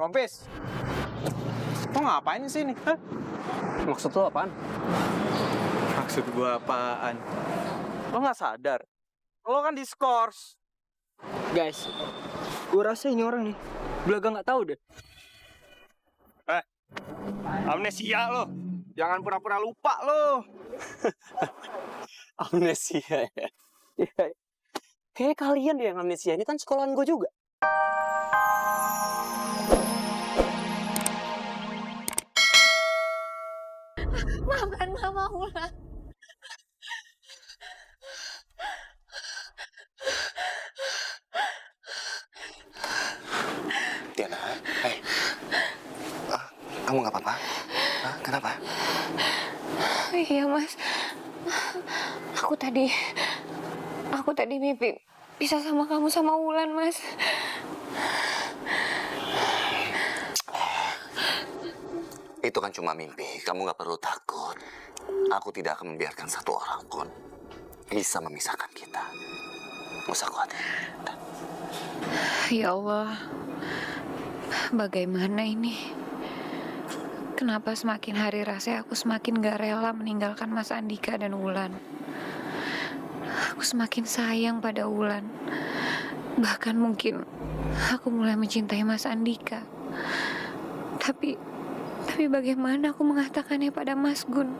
Rompis, lo ngapain di sini? Hah? Maksud lo apaan? Maksud gua apaan? Lo nggak sadar? Lo kan diskors. Guys, gue rasa ini orang nih belaga nggak tahu deh. Amnesia lo. Jangan pura-pura lupa lo. Amnesia ya? Kayak kalian deh yang amnesia, ini kan sekolahan gue juga. Maafkan Mama Ulan. Diana, kamu nggak apa-apa? Kenapa? Iya, Mas. Aku tadi mimpi bisa sama kamu sama Ulan, Mas. Itu kan cuma mimpi. Kamu nggak perlu takut. Aku tidak akan membiarkan satu orang pun bisa memisahkan kita. Nggak usah khawatir. Ya Allah, bagaimana ini? Kenapa semakin hari rasanya aku semakin gak rela meninggalkan Mas Andika dan Ulan. Aku semakin sayang pada Ulan. Bahkan mungkin aku mulai mencintai Mas Andika. Tapi bagaimana aku mengatakannya pada Mas Gun?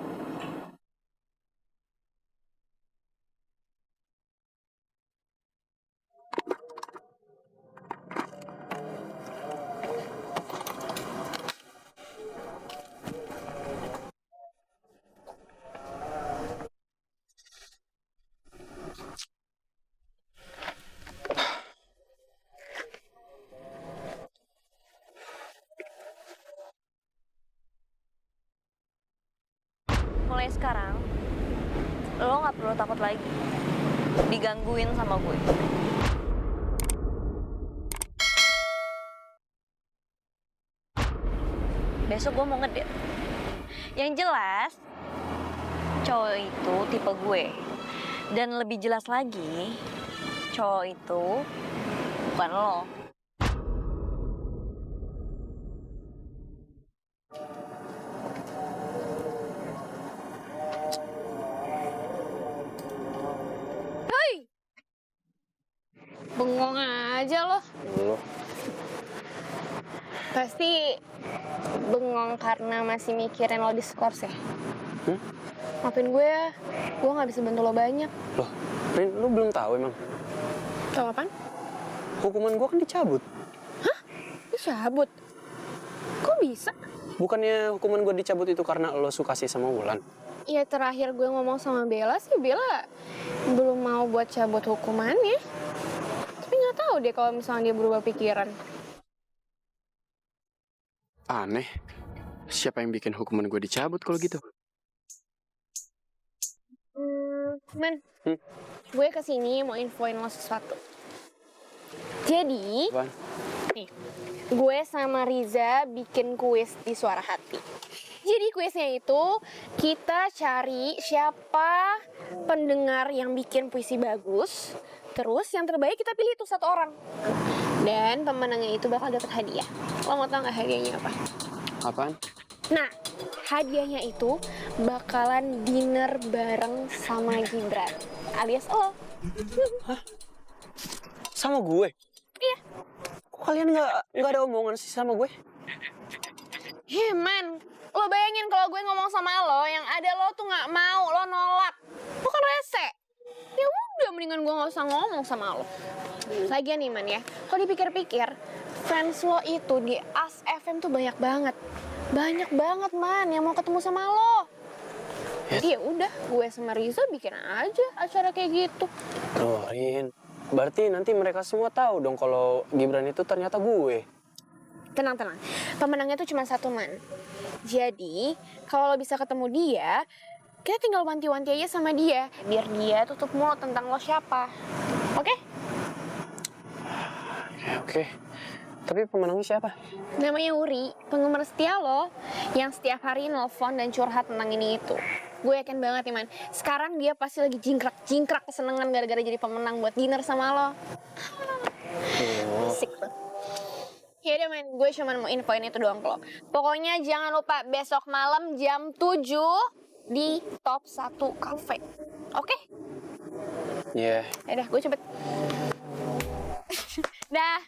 Mulai sekarang, lo gak perlu takut lagi digangguin sama gue. Besok gue mau ngedate. Yang jelas, cowok itu tipe gue. Dan lebih jelas lagi, cowok itu bukan lo. Bengong aja loh. Pasti bengong karena masih mikirin lo diskors ya? Maafin gue ya, gue gak bisa bantu lo banyak. Loh, Rin, lu belum tahu emang? Tahu apaan? Hukuman gue kan dicabut. Dicabut? Kok bisa? Bukannya hukuman gue dicabut itu karena lo suka sih sama Wulan? Ya terakhir gue ngomong sama Bella sih, Bella belum mau buat cabut hukumannya. Tapi gak tahu deh kalau misalnya dia berubah pikiran. Aneh. Siapa yang bikin hukuman gue dicabut kalau gitu? Man, gue kesini mau infoin lo sesuatu. Jadi, Apaan? nih, gue sama Riza bikin kuis di Suara Hati. Jadi kuisnya itu kita cari siapa pendengar yang bikin puisi bagus, terus yang terbaik kita pilih itu satu orang. Dan pemenangnya itu bakal dapat hadiah. Lo mau tau nggak hadiahnya apa? Apaan? Nah, hadiahnya itu bakalan dinner bareng sama Gibran, alias lo. Sama gue? Iya. Kok kalian nggak ada omongan sih sama gue? Man, lo bayangin kalau gue ngomong sama lo, yang ada lo tuh nggak mau, lo nolak. Lo kan rese. Ya udah, mendingan gue nggak usah ngomong sama lo. Lagian nih, Man ya, kalau dipikir-pikir, fans lo itu di AS FM tuh banyak banget. Banyak banget, Man, yang mau ketemu sama lo. Jadi ya udah, gue sama Riza bikin aja acara kayak gitu. Tuh, Rin. Berarti nanti mereka semua tahu dong kalau Gibran itu ternyata gue. Tenang. Pemenangnya tuh cuma satu, Man. Jadi, kalau lo bisa ketemu dia, kita tinggal wanti-wanti aja sama dia. Biar dia tutup mulut tentang lo siapa. Oke? Oke. Tapi pemenangnya siapa? Namanya Uri, penggemar setia lo. Yang setiap hari nelfon dan curhat tentang ini itu. Gue yakin banget nih, Man. Sekarang dia pasti lagi jingkrak kesenangan gara-gara jadi pemenang buat dinner sama lo. Asik banget. Ya udah men, gue cuma mau infoin itu doang ke lo. Pokoknya jangan lupa besok malam jam 7 di Top 1 Cafe. Oke? Iya. Yaudah, gue cepet. Dah.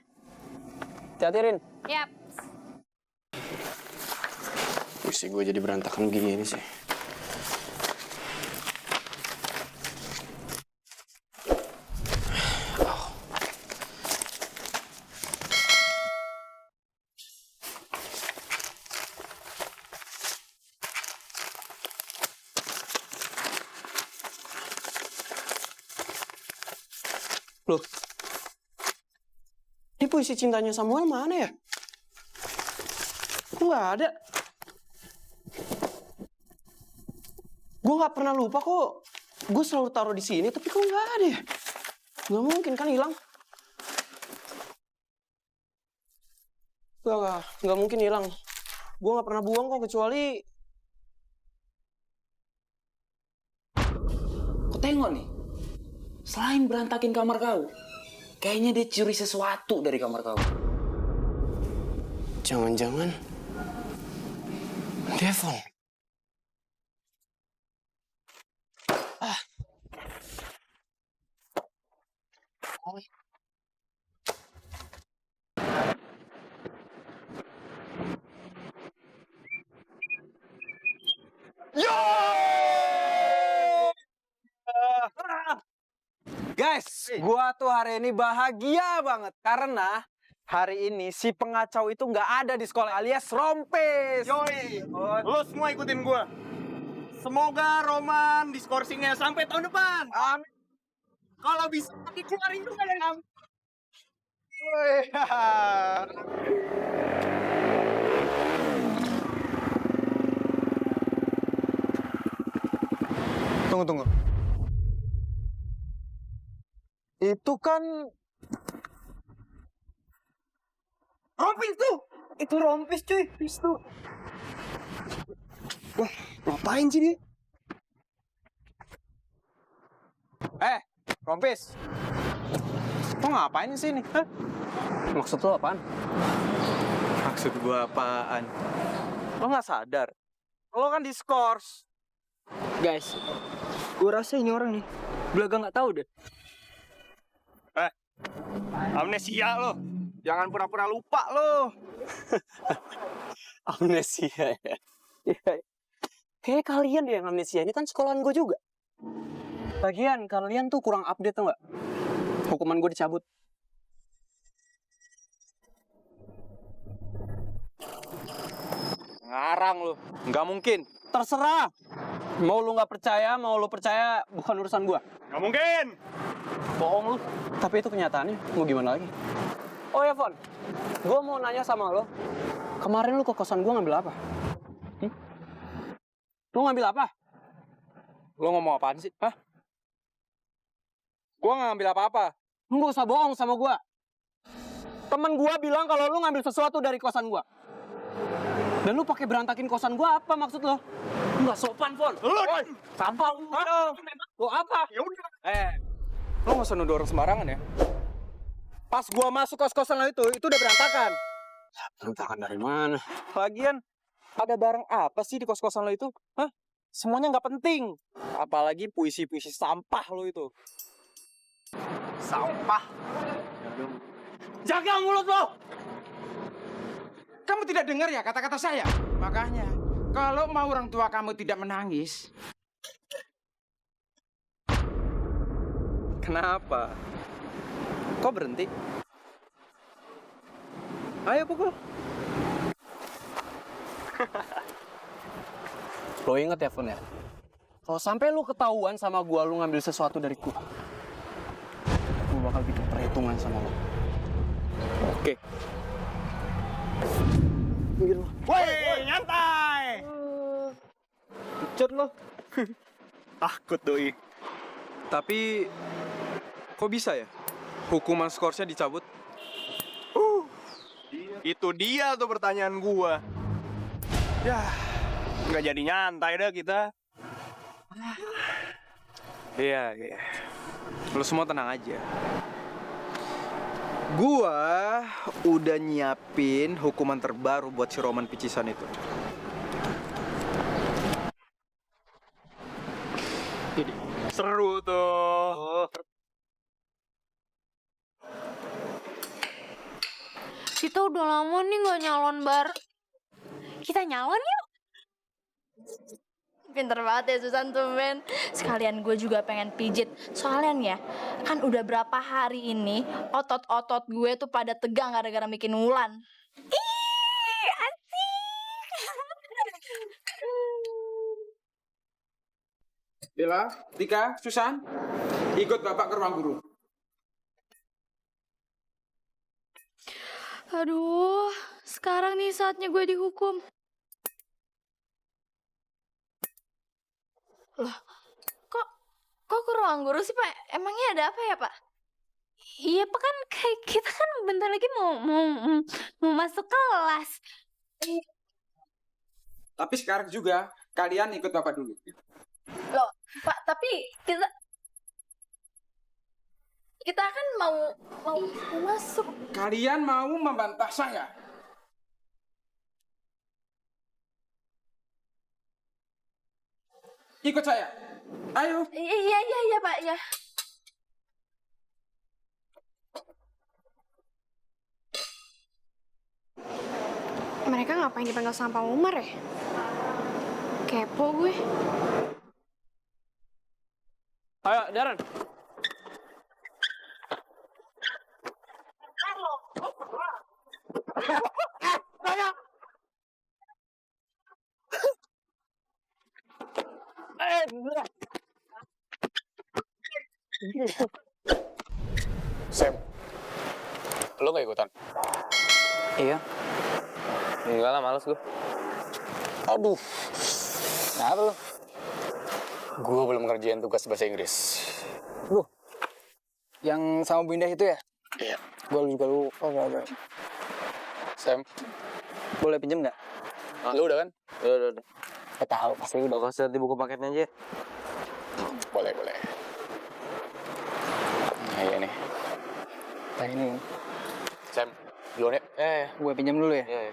Hati-hati, Rin. Yap. Puisi gue jadi berantakan begini sih. Loh, ini puisi cintanya Samuel mana ya? Kok nggak ada? Gue nggak pernah lupa kok. Gue selalu taruh di sini, tapi kok nggak ada ya? Nggak mungkin kan hilang? Nggak mungkin hilang. Gue nggak pernah buang kok, kecuali... Kau tengok nih, selain berantakin kamar kau, kayaknya dia curi sesuatu dari kamar kau. Jangan-jangan... Devon. Ah. Oh. Guys, gua tuh hari ini bahagia banget karena hari ini si pengacau itu nggak ada di sekolah alias rompes. Yoi, lo semua ikutin gua. Semoga Roman diskorsingnya sampai tahun depan. Amin. Kalau bisa dikeluarin juga dari kamu. Tunggu. Itu kan Rompis tuh. itu rompes cuy. Itu. Wah, ngapain sih dia? Rompes. Lo ngapain di sini? Hah? Maksud lo apaan? Maksud gua apaan? Lo nggak sadar? Lo kan diskors. Guys, gue rasa ini orang nih belaga nggak tahu deh. Amnesia lo. Jangan pura-pura lupa lo. Amnesia ya? Kayak kalian deh yang amnesia, ini kan sekolahan gue juga. Lagian, kalian tuh kurang update tuh nggak? Hukuman gue dicabut. Ngarang lo. Nggak mungkin. Terserah. Mau lu nggak percaya, mau lu percaya, bukan urusan gue. Gak mungkin. Bohong lu. Tapi itu kenyataannya, mau gimana lagi? Oh ya, Von. Gue mau nanya sama lo. Kemarin lu ke kosan gue ngambil apa? Lu ngambil apa? Lo ngomong apaan sih? Hah? Gua nggak ngambil apa-apa. Lu nggak usah bohong sama gue. Temen gue bilang kalau lu ngambil sesuatu dari kosan gue. Dan lu pakai berantakin kosan gue, apa maksud lo? Lu nggak sopan, Von. Sampah lu. Lu apa? Ya udah. Lo nggak usah nuduh orang sembarangan ya. Pas gua masuk kos-kosan lo itu udah berantakan. Berantakan dari mana? Lagian, ada barang apa sih di kos-kosan lo itu? Hah? Semuanya nggak penting. Apalagi puisi-puisi sampah lo itu. Sampah. Jaga mulut lo! Kamu tidak dengar ya kata-kata saya? Makanya, kalau mau orang tua kamu tidak menangis, Kenapa? Kok berhenti? Ayo pukul. Lo inget ya, Von ya? Kalau sampai lu ketahuan sama gua, lu ngambil sesuatu dari gua bakal bikin perhitungan sama lo. Oke. Minggir lo. Woi, nyantai. Cut lo. Takut doi. Tapi, kok bisa ya? Hukuman skorsnya dicabut? Itu dia tuh pertanyaan gua. Ya, nggak jadi nyantai dah kita. Iya. Lo semua tenang aja. Gua udah nyiapin hukuman terbaru buat si Roman picisan itu. Seru tuh. Kita udah lama nih nggak nyalon bar. Kita nyalon yuk. Pinter banget ya Susan tuh, Ben. Sekalian gue juga pengen pijit. Soalnya nih ya, kan udah berapa hari ini otot-otot gue tuh pada tegang gara-gara bikin Wulan. Ih, asik. Bella, Tika, Susan, ikut Bapak ke ruang guru. Aduh, sekarang nih saatnya gue dihukum. Loh, kok ke ruang guru sih, Pak? Emangnya ada apa ya, Pak? Iya, Pak, kan kayak kita kan bentar lagi mau masuk kelas. Tapi sekarang juga kalian ikut Bapak dulu. Loh, Pak, tapi kita kan mau masuk. Kalian mau membantah saya? Ikut saya. Ayo. Iya, Pak, ya. Mereka ngapain dipanggil sama Pak Umar ya? Kepo gue. Ayo, Darren. Sam, lo gak ikutan? Iya. Enggak lah, males gue. Aduh, kenapa lo? Gue belum ngerjain tugas bahasa Inggris. Yang sama Bu Indah itu ya? Iya. Gue juga lupa. Sam, Boleh pinjam nggak? lo udah kan? Udah. Gak tahu, pasti udah. Kasih di buku paketnya aja. Boleh. Nah, iya nih. Nah ini, Sam, duluan ya? gue pinjam dulu ya? Iya.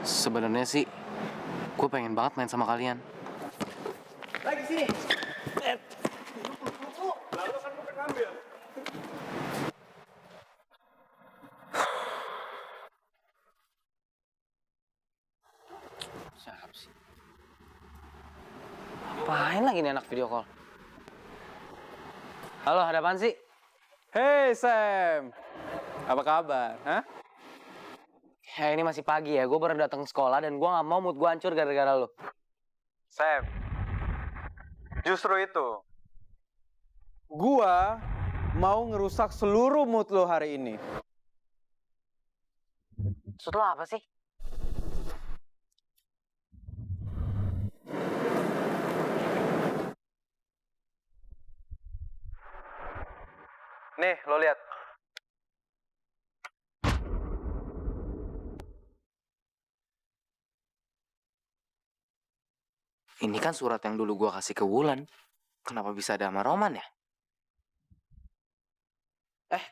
Sebenarnya sih, gue pengen banget main sama kalian. Lagi sini. Siapa sih? Apain lagi nih anak video call? Halo, ada apaan sih? Hey Sam, apa kabar? Hah? Ya ini masih pagi ya, gue baru datang sekolah dan gue gak mau mood gue hancur gara-gara lo. Sam, justru itu. Gua mau ngerusak seluruh mood lo hari ini. Maksud lo apa sih? Nih, lo lihat. Ini kan surat yang dulu gue kasih ke Wulan. Kenapa bisa ada sama Roman ya?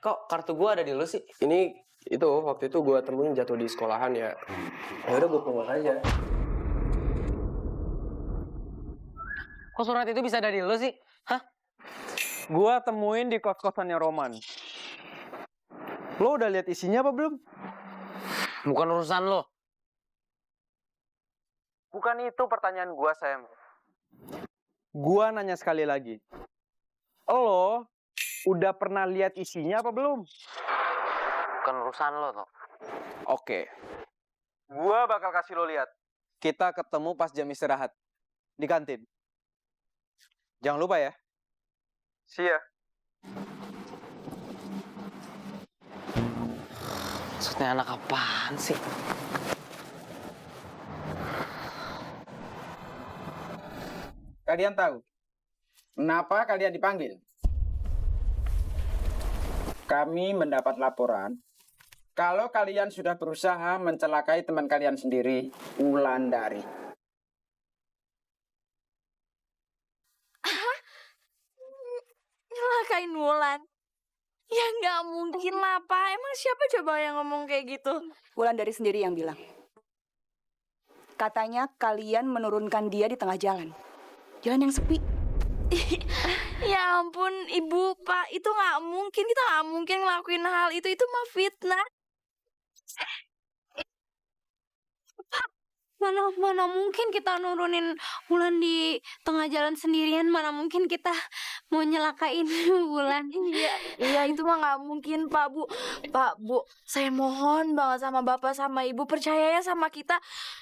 Kok kartu gue ada di lo sih? Ini, itu waktu itu gue temuin jatuh di sekolahan ya. Ya udah gue pulang aja. Kok surat itu bisa ada di lo sih? Hah? Gua temuin di kos-kosannya Roman. Lo udah lihat isinya apa belum? Bukan urusan lo. Bukan itu pertanyaan gua, Sam. Gua nanya sekali lagi. Lo udah pernah lihat isinya apa belum? Bukan urusan lo, toh. Oke. Gua bakal kasih lo lihat. Kita ketemu pas jam istirahat. Di kantin. Jangan lupa ya. See ya. Maksudnya anak apaan sih? Kalian tahu kenapa kalian dipanggil? Kami mendapat laporan kalau kalian sudah berusaha mencelakai teman kalian sendiri, Wulandari. Nyelakain Wulan? Ya nggak mungkin lah, Pak. Emang siapa coba yang ngomong kayak gitu? Wulandari sendiri yang bilang. Katanya kalian menurunkan dia di tengah jalan. Jalan yang sepi. Ya ampun, Ibu, Pak. Itu nggak mungkin. Kita nggak mungkin ngelakuin hal itu. Itu mah fitnah. Mana mungkin kita nurunin Wulan di tengah jalan sendirian. Mana mungkin kita mau nyelakain Wulan. Iya, itu mah nggak mungkin, Pak, Bu. Pak, Bu, saya mohon banget sama Bapak sama Ibu, percaya ya sama kita.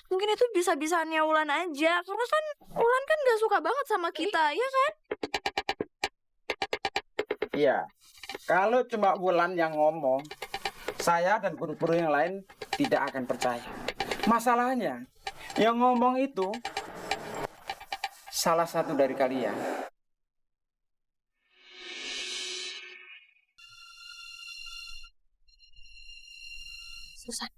Mungkin itu bisa-bisanya Wulan aja. Karena kan Wulan kan nggak suka banget sama kita, ya kan? Iya, kalau cuma Wulan yang ngomong, saya dan guru-guru yang lain tidak akan percaya. Masalahnya, yang ngomong itu salah satu dari kalian. Susan.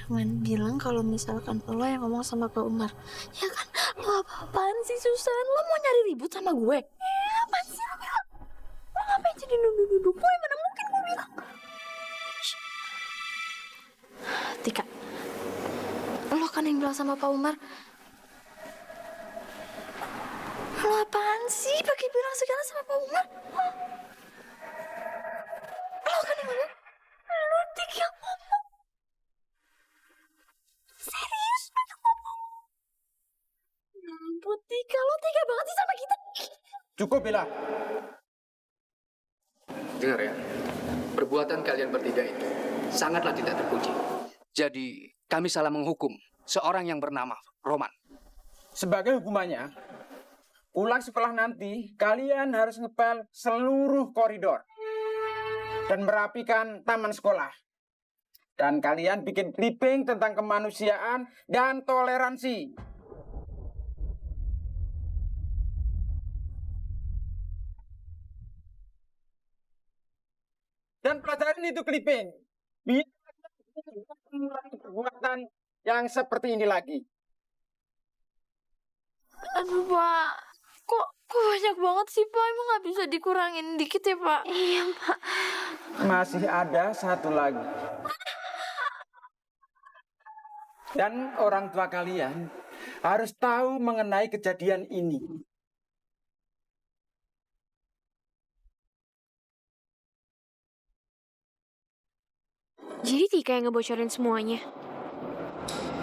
Man bilang kalau misalkan lo yang ngomong sama Pak Umar. Ya kan? Lo apa-apaan sih, Susan? Lo mau nyari ribut sama gue? Apaan sih lo bilang? Lo ngapain jadi nuduh-nuduh gue? Mana mungkin gue bilang? Tika, lo kan yang bilang sama Pak Umar. Lo apaan sih pakai bilang segala sama Pak Umar? Lo kan yang ngomong. Lo Tika yang ngomong. Serius pakai ngomong. Ampun Tika, lo tega banget sih sama kita. Cukup, Bella. Dengar ya, perbuatan kalian bertiga itu sangatlah tidak terpuji. Jadi, kami salah menghukum seorang yang bernama Roman. Sebagai hukumannya, pulang sekolah nanti, kalian harus ngepel seluruh koridor dan merapikan taman sekolah. Dan kalian bikin clipping tentang kemanusiaan dan toleransi. Dan pelajarin itu clipping. Biar perbuatan yang seperti ini lagi. Aduh, Pak. Kok banyak banget sih, Pak? Emang nggak bisa dikurangin dikit ya, Pak? Iya, Pak. Masih ada satu lagi. Dan orang tua kalian harus tahu mengenai kejadian ini. Jadi Tika yang ngebocorin semuanya.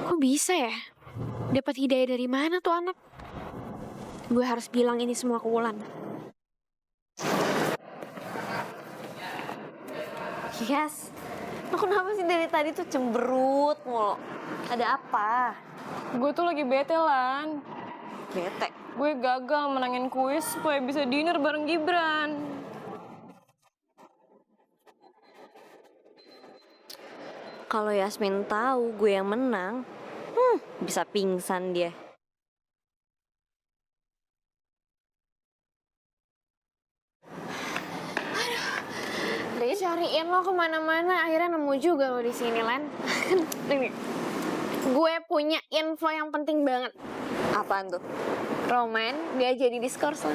Kok bisa ya? Dapat hidayah dari mana tuh anak? Gue harus bilang ini semua ke Wulan. Yes. Lo kenapa sih dari tadi tuh cemberut mulu? Ada apa? Gue tuh lagi bete, Lan. Bete? Gue gagal menangin kuis supaya bisa dinner bareng Gibran. Kalau Yasmin tahu gue yang menang, bisa pingsan dia. Cariin lo kemana-mana, akhirnya nemu juga lo di sini, Lan. Nih, gue punya info yang penting banget. Apaan tuh? Roman gak jadi diskors, Lan.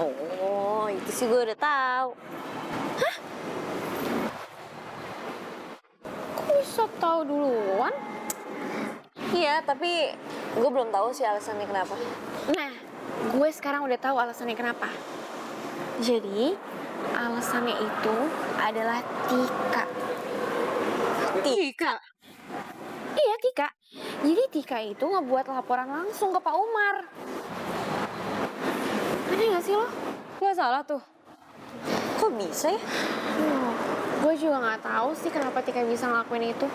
Oh, itu sih gue udah tahu. Hah? Kok bisa tahu duluan? Iya, tapi gue belum tahu sih alasannya kenapa. Nah, gue sekarang udah tahu alasannya kenapa. Jadi, alasannya itu adalah Tika. Tika? Iya, Tika. Jadi Tika itu ngebuat laporan langsung ke Pak Umar. Aneh gak sih lo? Gak salah tuh. Kok bisa ya? Gue juga gak tahu sih kenapa Tika bisa ngelakuin itu.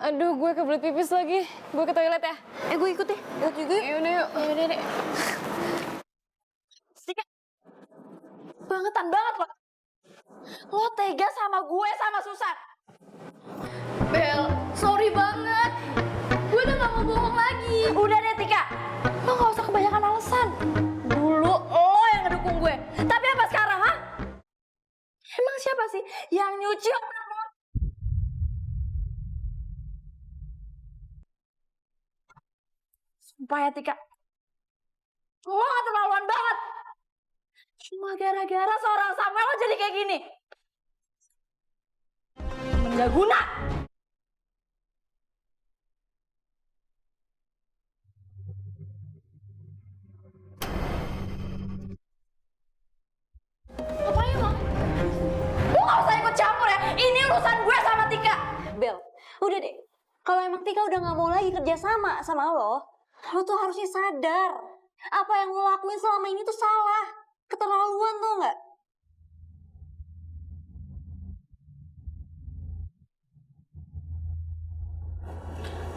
Aduh, gue kebelet pipis lagi. Gue ke toilet ya. Gue ikut deh. Ikut juga yuk. Yaudah yuk. Yaudah deh. Tika, bangetan banget lo. Lo tega sama gue sama Susan. Bel, sorry banget. Gue udah gak mau bohong lagi. Udah deh Tika, lo gak usah kebanyakan alasan. Dulu lo siapa sih yang nyuci otak lo? Sumpah ya Tika, lo gak terlaluan banget. Cuma gara-gara seorang Samuel lo jadi kayak gini. Nggak guna. Apa emang? Lo gak usah ikut campur ya. Ini urusan gue sama Tika. Bel, udah deh. Kalau emang Tika udah gak mau lagi kerja sama lo tuh harusnya sadar. Apa yang lo lakuin selama ini tuh salah. Keterlaluan tuh nggak?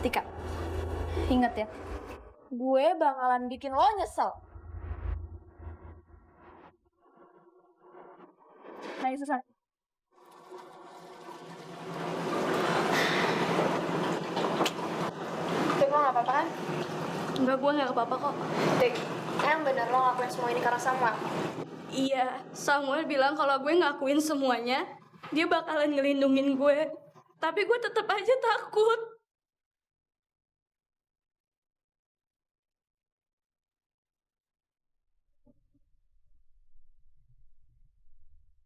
Tika, ingat ya. Gue bakalan bikin lo nyesel. Naik susah. Tik, lo gak apa-apa kan? Enggak, gue nggak apa-apa kok. Tik, emang bener lo ngelakuin semua ini karena Samuel? Iya, Samuel bilang kalau gue ngakuin semuanya, dia bakalan ngelindungin gue. Tapi gue tetap aja takut.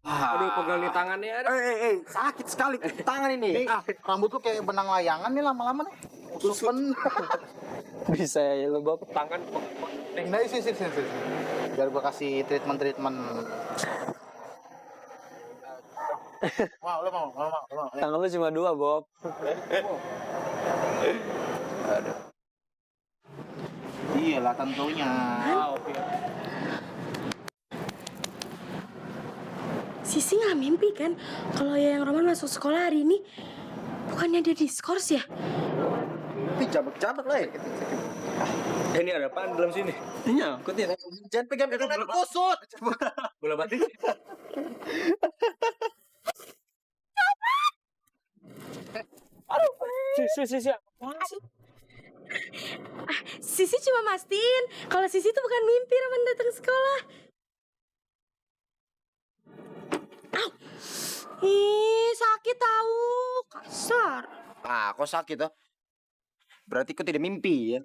Aduh, pegal nih tangannya. Sakit sekali tangan ini. Rambut lu kayak benang layangan nih lama-lama nih. Susun. Bisa ya lo Bob. Tangan. Nah, sini. Biar gua kasih treatment. Lu mau. Tangan lu cuma 2, Bob. Aduh. Iyalah tentunya. Sisi nggak mimpi kan kalau yang Roman masuk sekolah hari ini? Bukannya dia diskors ya? Tapi jabek lah ya. Ini ada apaan dalam sini? Iya, ikutin. Jangan pegang nanti kusut. Bola batik. Aduh, Sisi. Sisi cuma mastiin kalau Sisi tuh bukan mimpi Roman datang sekolah. Au. Ih, sakit tahu. Kasar. Ah, kok sakit tuh? Berarti kau tidak mimpi ya?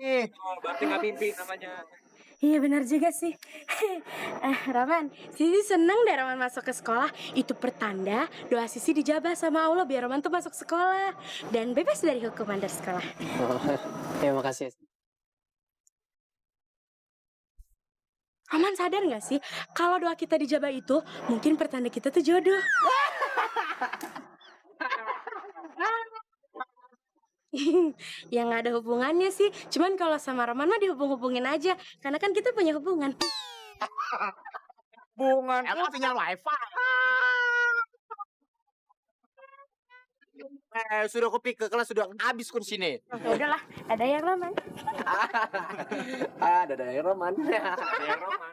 Berarti nggak mimpi namanya. Iya benar juga sih. Roman, Sisi seneng deh Roman masuk ke sekolah. Itu pertanda doa Sisi dijabah sama Allah biar Roman tuh masuk sekolah. Dan bebas dari hukuman dari sekolah. Ya makasih. Roman sadar gak sih, kalau doa kita dijabah itu, mungkin pertanda kita tuh jodoh. Ya gak ada hubungannya sih, cuman kalau sama Roman mah dihubung-hubungin aja, karena kan kita punya hubungan. Hubungan, emang sinyal wifi. Sudah kopi ke kelas sudah habis kun sini. Ya udahlah, ada yang Roman. Ada yang Roman. Ada yang Roman.